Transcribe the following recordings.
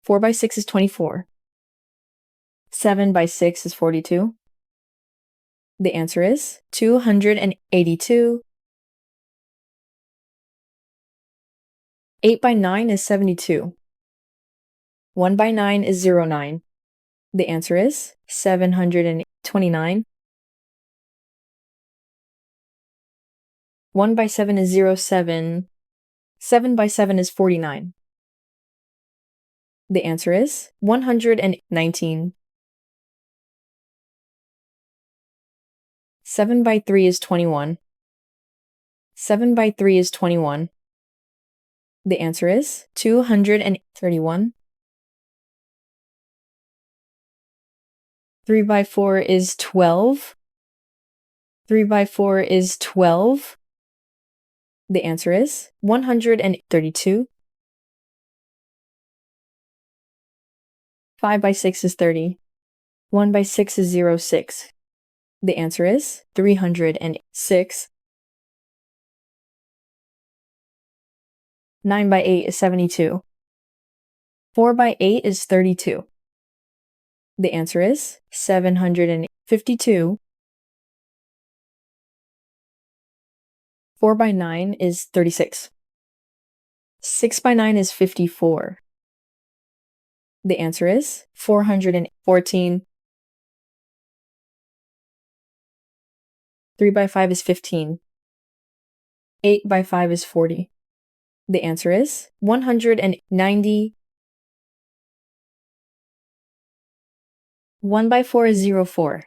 4 by 6 is 24. 7 by 6 is 42. The answer is 282. 8 by 9 is 72. 1 by 9 is 09. The answer is 729. 1 by 7 is 07. 7 by 7 is 49. The answer is 119. 7 by 3 is 21. 7 by 3 is 21. The answer is 231. 3 by 4 is 12. 3 by 4 is 12. The answer is 132. 5 by 6 is 30. 1 by 6 is 06. The answer is 306. 9 by 8 is 72. 4 by 8 is 32. The answer is 752. 4 by 9 is 36. 6 by 9 is 54. The answer is 414. 3 by 5 is 15. 8 by 5 is 40. The answer is 190. 1 by 4 is 04.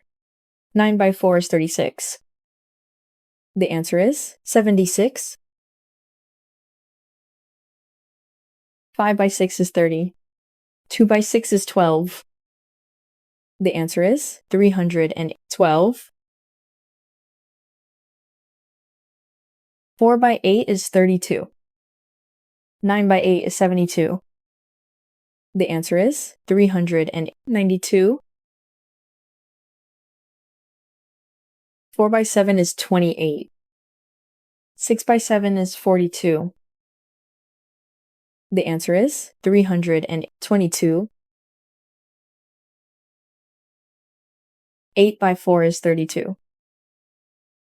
9 by 4 is 36. The answer is 76. 5 by 6 is 30. 2 by 6 is 12. The answer is 312. 4 by 8 is 32. 9 by 8 is 72. The answer is 392. 4 by 7 is 28. 6 by 7 is 42. The answer is 322. 8 by 4 is 32.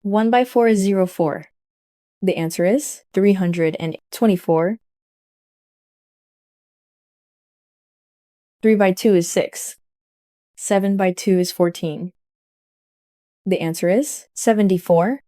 1 by 4 is 04. The answer is 324. 3 by 2 is 6. 7 by 2 is 14. The answer is 74.